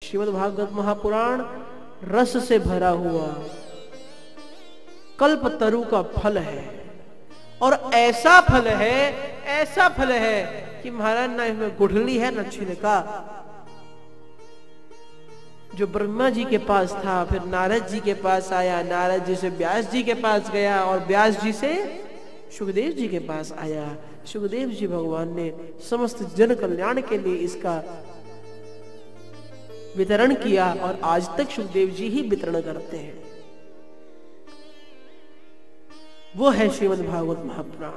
श्रीमद् भागवत महापुराण रस से भरा हुआ कल्प तरु का फल है, और ऐसा फल है कि महाराज ना इसमें गुठली है न छिलका। जो ब्रह्मा जी के पास था, फिर नारद जी के पास आया, नारद जी से व्यास जी के पास गया, और व्यास जी से सुखदेव जी के पास आया। सुखदेव जी भगवान ने समस्त जन कल्याण के लिए इसका वितरण किया, और आज तक सुखदेव जी ही वितरण करते हैं। वो है श्रीमद् भागवत महापुराण।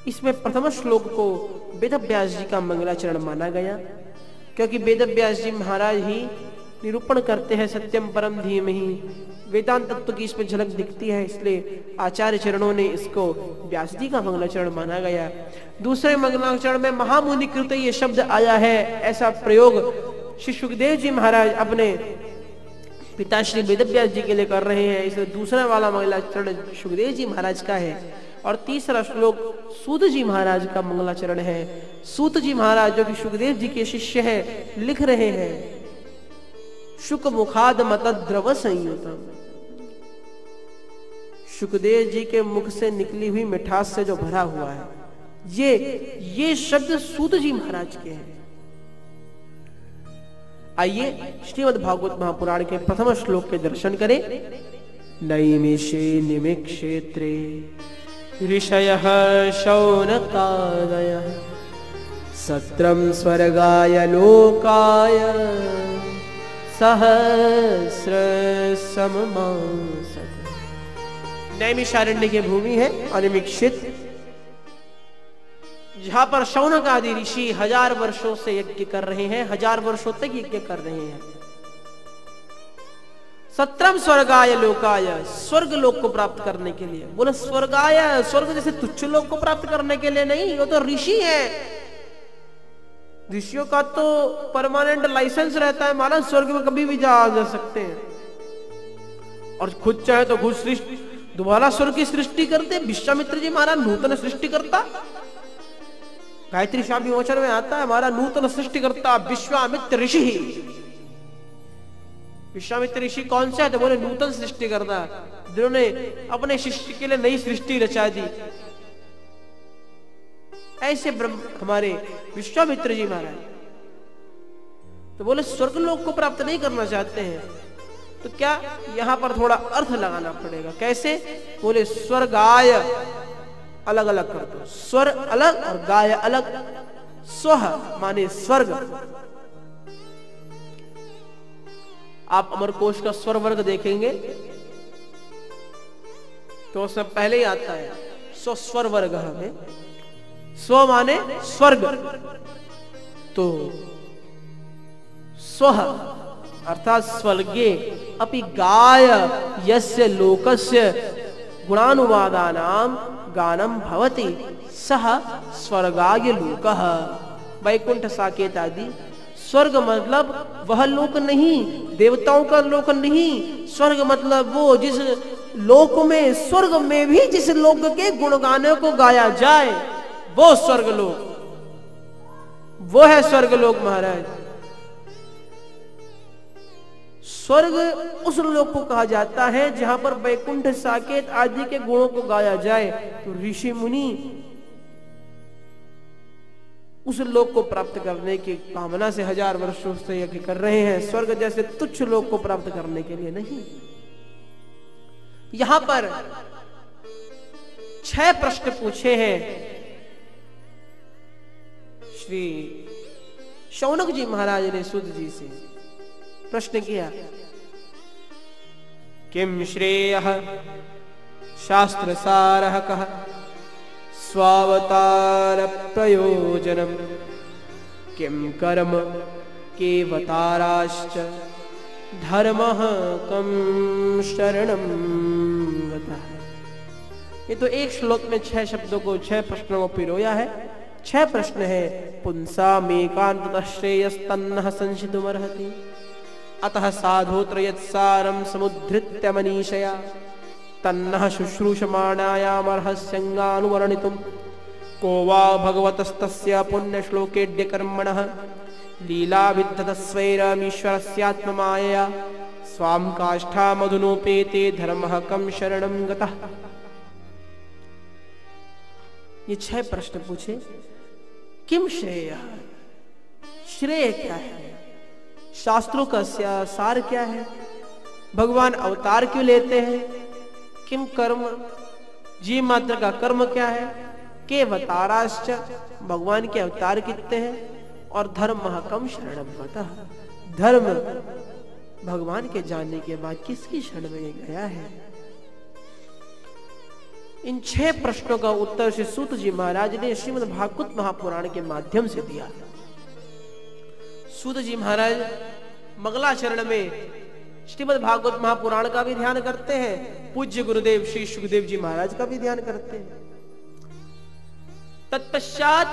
इसमें प्रथम श्लोक को वेद व्यास जी का मंगलाचरण माना गया, क्योंकि वेद व्यास जी महाराज ही निरूपण करते हैं सत्यम परम धीमहि, वेदांत तत्व की इसमें झलक दिखती है, इसलिए आचार्य चरणों ने इसको व्यास जी का मंगलाचरण माना गया। दूसरे मंगलाचरण में महामुनि कृत ये शब्द आया है, ऐसा प्रयोग श्री सुखदेव जी महाराज अपने पिता श्री वेद व्यास जी के लिए कर रहे हैं, इसलिए दूसरा वाला मंगलाचरण सुखदेव जी महाराज का है। और तीसरा श्लोक सूत जी महाराज का मंगलाचरण है। सूत जी महाराज जो कि सुखदेव जी के शिष्य हैं, लिख रहे हैं शुक मुखाद मत द्रव संयुतम, सुखदेव जी के मुख से निकली हुई मिठास से जो भरा हुआ है, ये शब्द सूत जी महाराज के हैं। आइए श्रीमद् भागवत महापुराण के प्रथम श्लोक के दर्शन करें। नैमिषे निमि क्षेत्रे ऋषयः शौनकादयः सत्रं स्वर्गाय लोकाय सहस्र सममासत्। नैमिषारण्य की भूमि है अनिमिक्षित, जहां पर शौनक आदि ऋषि 1000 वर्षों से यज्ञ कर रहे हैं, 1000 वर्षों तक यज्ञ कर रहे हैं। सत्रम स्वर्गाय लोकाय, स्वर्ग लोक को प्राप्त करने के लिए। बोले स्वर्गाय, स्वर्ग जैसे तुच्छ लोक को प्राप्त करने के लिए नहीं, वो तो ऋषि है। ऋषियों का तो परमानेंट लाइसेंस रहता है, माना स्वर्ग में कभी भी जा सकते हैं, और खुद चाहे तो खुद सृष्टि दोबारा स्वर्ग की सृष्टि करते। विश्वामित्र जी महाराज नूतन सृष्टि करता, गायत्री शापी मोचन में आता है हमारा नूतन सृष्टि करता विश्वामित्र ऋषि। विश्वामित्र ऋषि कौन से है? तो बोले नूतन सृष्टि करता, जिन्होंने अपने शिष्य के लिए नई सृष्टि रचा दी। ऐसे हमारे विश्वामित्र जी महाराज तो बोले स्वर्ग लोक को प्राप्त नहीं करना चाहते हैं, तो क्या यहां पर थोड़ा अर्थ लगाना पड़ेगा। कैसे? बोले स्वर्गाय अलग अलग कर दो, स्वर अलग और गाय अलग। स्व माने स्वर्ग। आप अमरकोश का स्वर वर्ग देखेंगे तो उसमें पहले ही आता है स्वर वर्ग हमें। स्व माने स्वर्ग, तो स्व अर्थात स्वर्गे अपि गाय यस्य लोकस्य गुणानुवादानां गानम भवति सह स्वर्गाय लोकः। वैकुंठ साकेत आदि स्वर्ग मतलब वह लोक नहीं, देवताओं का लोक नहीं। स्वर्ग मतलब वो जिस लोक में, स्वर्ग में भी जिस लोक के गुणगानों को गाया जाए वो स्वर्ग लोक, वो है स्वर्ग लोक महाराज। स्वर्ग उस लोक को कहा जाता है जहां पर वैकुंठ साकेत आदि के गुणों को गाया जाए। तो ऋषि मुनि उस लोक को प्राप्त करने की कामना से 1000 वर्षों से यज्ञ कर रहे हैं, स्वर्ग जैसे तुच्छ लोक को प्राप्त करने के लिए नहीं। यहां पर 6 प्रश्न पूछे हैं श्री शौनक जी महाराज ने सूत जी से। प्रश्न किया, किम श्रेयः शास्त्र सारः कः स्वावतार प्रयोजनम किम कर्म केवताराश्च धर्मः कम शरणं गतः। ये तो एक श्लोक में 6 शब्दों को 6 प्रश्नों को पिरोया है। 6 प्रश्न है। पुंसामेकान्ततः श्रेयस्तन्नः संशितुमर्हति अतः साधोत्र यत्सारं समुद्धृत्य मनीषया तन्नः शुश्रूषमाणायामर्हस्यङ्गानुवर्णितुं को वा भगवतस्तस्य पुण्यश्लोकेड्य कर्मणः लीला विद्धतस्वैरमीश्वरस्यात्ममायया स्वाम काष्ठा मधुनोपेते धर्मः कम शरणं गतः। ये 6 प्रश्न पूछे। किम श्रेय, श्रेय क्या है, शास्त्रों का सार क्या है, भगवान अवतार क्यों लेते हैं, किम कर्म, जीव मात्र का कर्म क्या है, के अवताराश्च, भगवान के अवतार कितने हैं, और धर्म कम शरणं गतः, धर्म भगवान के जानने के बाद किसकी शरण में गया है। इन 6 प्रश्नों का उत्तर श्री सूत जी महाराज ने श्रीमद् भागवत महापुराण के माध्यम से दिया। सूत जी महाराज मंगलाचरण में श्रीमद् भागवत महापुराण का भी ध्यान करते हैं, पूज्य गुरुदेव श्री सुखदेव जी महाराज का भी ध्यान करते हैं। तत्पश्चात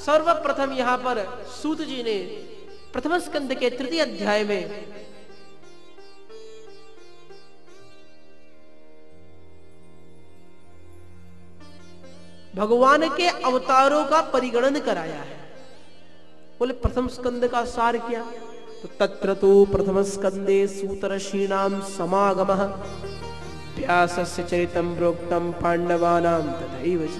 सर्वप्रथम यहाँ पर सूत जी ने प्रथम स्कंद के 3 अध्याय में भगवान के अवतारों का परिगणन कराया है। बोले प्रथम स्कंद का सार क्या, तो तत्र तो प्रथम स्कंदे सूतर्षीणाम समागमः व्यासस्य चरितं प्रोक्तं पांडवानां तथैव च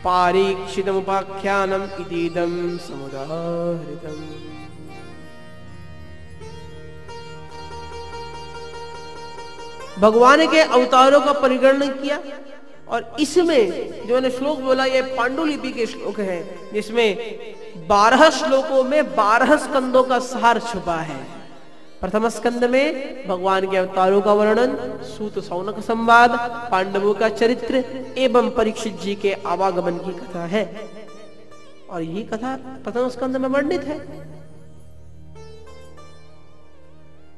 पारीक्षितमुपाख्यानम् इतीदं समुदाहृतम्। भगवान के अवतारों का परिगणन किया, और इसमें जो मैंने श्लोक बोला ये पांडुलिपि के श्लोक हैं, जिसमें 12 श्लोकों में 12 स्कंदों का सार छुपा है। प्रथम स्कंद में भगवान के अवतारों का वर्णन, सूत सौनक संवाद, पांडवों का चरित्र एवं परीक्षित जी के आवागमन की कथा है, और यही कथा प्रथम स्कंद में वर्णित है।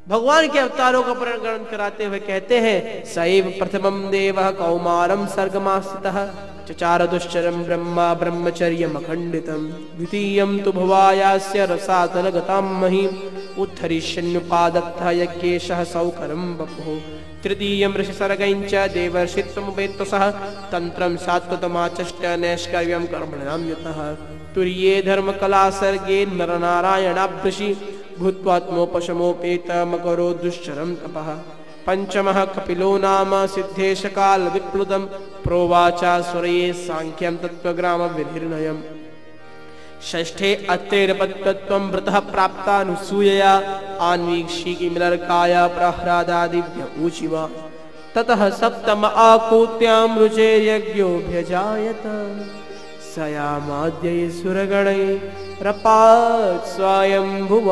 भगवान के अवतारों का वर्णन कराते हुए कहते हैं, सैव प्रथमं देवः कौमारं सर्गमास्थितः चचार दुश्चरं ब्रह्मा ब्रह्मचर्यम् अखंडितं द्वितीयं तु भवायास्य रसातलगतां महीम् उत्थरिष्यन्युपादत्तः यज्ञेशः सौकरं वपुः तृतीयं ऋषिसर्गञ्च देवर्षित्वमुपेत्तसः तन्त्रं सात्वतमाचष्ट नैष्कर्म्यं कर्मणां यतः तुर्ये धर्मकला सर्गे नरनारायणाभृषि भूत्वात्मोपशमोपेत मकरो दुश्चरं तपः। पंचमः कपिलो नाम सिद्धेश काल विप्लुतं प्रोवाचा सुरये सांख्यं तत्त्वग्राम विधिर्नयम्। षष्ठे अत्रेरपत्तत्वं व्रतः प्राप्तानुसूयया आन्वीक्षिकी मिलर्काया प्रह्लादादिभ्य ऊचिवा। ततः सप्तम आकूत्यां रुचेर्यज्ञोऽभ्यजायत सयामाद्यै सुरगणै रपात् स्वयंभुवान्तरम्।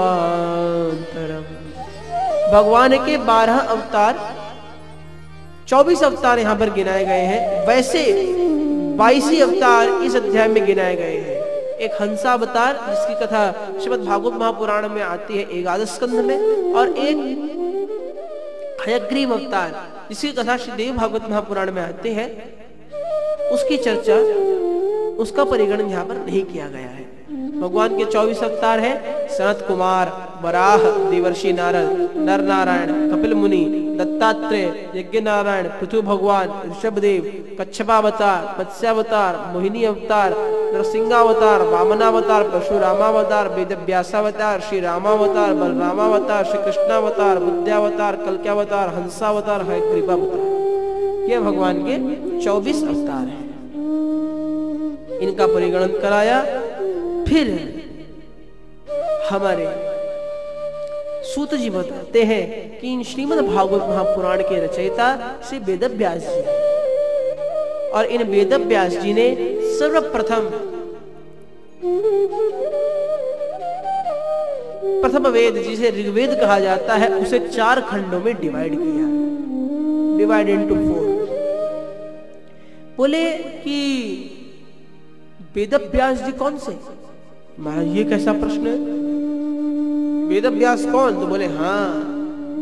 भगवान के 12 अवतार, 24 अवतार यहाँ पर गिनाए गए हैं, वैसे 22 अवतार इस अध्याय में गिनाए गए हैं। एक हंसावतार जिसकी कथा श्रीमद् भागवत महापुराण में आती है 11 स्कंध में, और एक हयग्रीव अवतार जिसकी कथा श्रीदेव भागवत महापुराण में आती है, उसकी चर्चा, उसका परिगणन यहाँ पर नहीं किया गया है। भगवान के 24 अवतार है, सनत कुमार, वराह, देवर्षि नारद, नर नारायण, कपिल मुनि, दत्तात्रेय, यज्ञ नारायण, पृथु भगवान, ऋषभदेव, कच्छपावतार, मत्स्यावतार, मोहिनी अवतार, नरसिंहावतार, वामनावतार, परशुरामावतार, वेदव्यासावतार, श्री रामावतार, बलरामावतार, श्री कृष्णावतार, बुद्धावतार, कल्क्यावतार, हंसावतार, हयग्रीवावतार। ये भगवान के 24 अवतार हैं। इनका परिगणन कराया। फिर हमारे सूत जी बताते हैं कि इन श्रीमद् भागवत महापुराण के रचयिता श्री वेदव्यास जी, और इन वेदव्यास जी ने सर्वप्रथम प्रथम वेद जिसे ऋग्वेद कहा जाता है उसे 4 खंडों में डिवाइड किया, डिवाइड इनटू 4। बोले कि वेदव्यास जी कौन से? महाराज ये कैसा प्रश्न है, वेदव्यास कौन? तो बोले हाँ,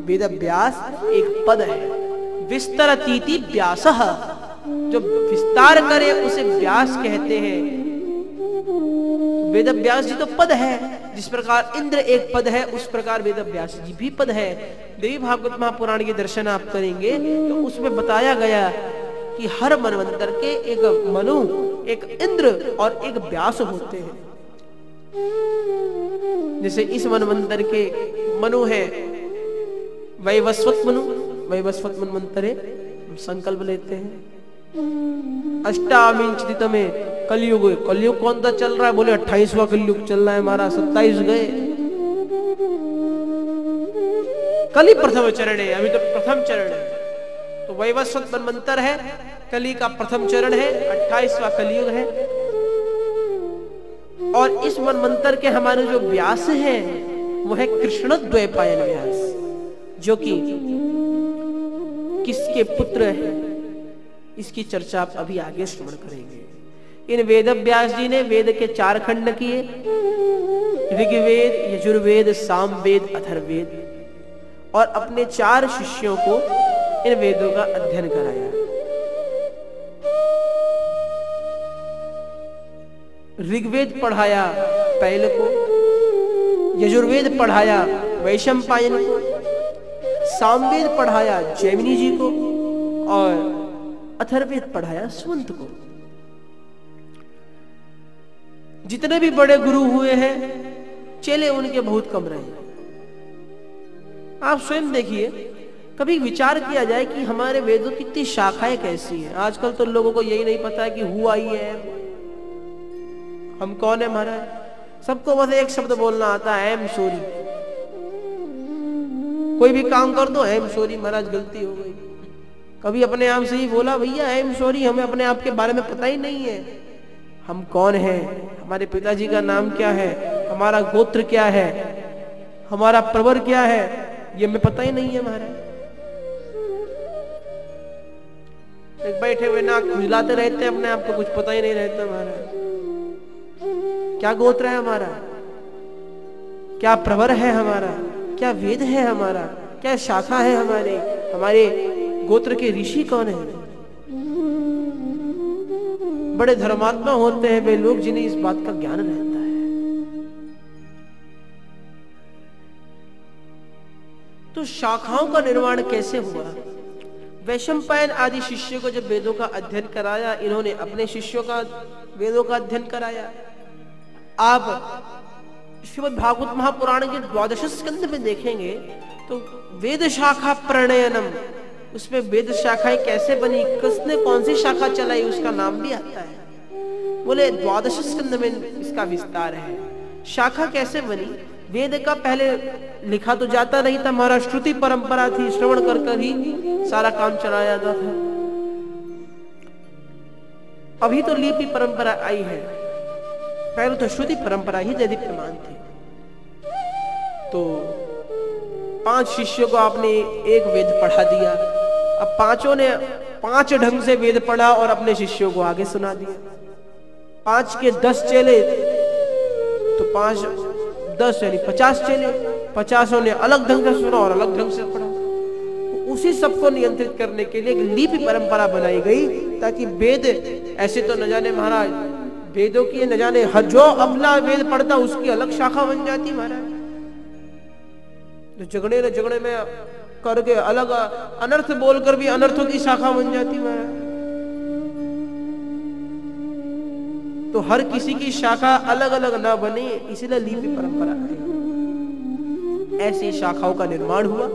वेदव्यास एक पद है, विस्तरतीति व्यासः, जो विस्तार करे उसे व्यास कहते हैं। वेदव्यास जी तो पद है, जिस प्रकार इंद्र एक पद है उस प्रकार वेदव्यास जी भी पद है। देवी भागवत महापुराण के दर्शन आप करेंगे तो उसमें बताया गया कि हर मनवंतर के एक मनु, एक इंद्र और एक व्यास होते हैं। जैसे इस मनवंतर के मनु है वैवस्वत मनु, वैवस्वत मनवंतर है, संकल्प लेते हैं। अष्टाविंशतित में कलयुग, कलयुग कौन सा चल रहा है? बोले 28वां कलयुग चल रहा है हमारा, 27 गए। कली प्रथम चरण है, अभी तो प्रथम चरण है। तो वैवस्वत मनवंतर है, कली का प्रथम चरण है, 28वां कलयुग है। और इस मनवंतर के हमारे जो व्यास हैं वो है कृष्णद्वैपायन व्यास, जो कि किसके पुत्र है, इसकी चर्चा आप अभी आगे श्रवण करेंगे। इन वेद व्यास जी ने वेद के 4 खंड किए, ऋग्वेद, यजुर्वेद, सामवेद, अथर्ववेद, और अपने 4 शिष्यों को इन वेदों का अध्ययन कराया। ऋग्वेद पढ़ाया पैल को, यजुर्वेद पढ़ाया वैशंपायन को, सामवेद पढ़ाया जैमिनी जी को, और अथर्ववेद पढ़ाया सुमंत को। जितने भी बड़े गुरु हुए हैं, चेले उनके बहुत कम रहे। आप स्वयं देखिए, कभी विचार किया जाए कि हमारे वेदों की कितनी शाखाएं कैसी हैं। आजकल तो लोगों को यही नहीं पता है कि हु आई है, हम कौन है महाराज। सबको बस एक शब्द बोलना आता है, आई एम सॉरी। कोई भी काम कर दो, आई एम सॉरी महाराज, गलती हो गई। कभी अपने आप से ही बोला, भैया आई एम सॉरी, हमें अपने आप के बारे में पता ही नहीं है। हम कौन हैं, हमारे पिताजी का नाम क्या है, हमारा गोत्र क्या है, हमारा प्रवर क्या है, ये हमें पता ही नहीं है महाराज। एक बैठे हुए नाक खुजलाते रहते हैं, अपने आप को कुछ पता ही नहीं रहता महाराज। क्या गोत्र है हमारा, क्या प्रवर है हमारा, क्या वेद है हमारा, क्या शाखा है हमारे, हमारे गोत्र के ऋषि कौन है। बड़े धर्मात्मा होते हैं वे लोग जिन्हें इस बात का ज्ञान रहता है। तो शाखाओं का निर्माण कैसे हुआ? वैशंपायन आदि शिष्यों को जब वेदों का अध्ययन कराया, इन्होंने अपने शिष्यों का वेदों का अध्ययन कराया। आप श्रीमद् भागवत महापुराण के 12 स्कंद में देखेंगे तो वेद शाखा प्रणयनम, उसमें वेद शाखाएं कैसे बनी, किसने कौन सी शाखा चलाई, उसका नाम भी आता है। बोले 12 स्कंद में इसका विस्तार है। शाखा कैसे बनी? वेद का पहले लिखा तो जाता नहीं था, हमारा श्रुति परंपरा थी, श्रवण कर कर ही सारा काम चलाया जाता था। अभी तो लिपि परंपरा आई है, पहले तो श्रुति परंपरा ही दैदीप्यमान थी। तो 5 शिष्यों को आपने एक वेद पढ़ा दिया। अब पांचों ने 5 ढंग से वेद पढ़ा और अपने शिष्यों को आगे सुना दिया। 5 के 10 चेले तो 5 10 यानी 50 चेले, 50 ने अलग ढंग से सुना और अलग ढंग से पढ़ा। तो उसी सबको नियंत्रित करने के लिए एक लिपि परंपरा बनाई गई, ताकि वेद ऐसे तो न जाने महाराज, वेदों की न जाने जो अबला वेद पढ़ता उसकी अलग शाखा बन जाती महाराज। तो झगड़े में करके अलग अनर्थ बोलकर भी अनर्थों की शाखा बन जाती महाराज। तो हर किसी की शाखा अलग अलग ना बने, इसलिए लिपि परंपरा आई। ऐसी शाखाओं का निर्माण हुआ।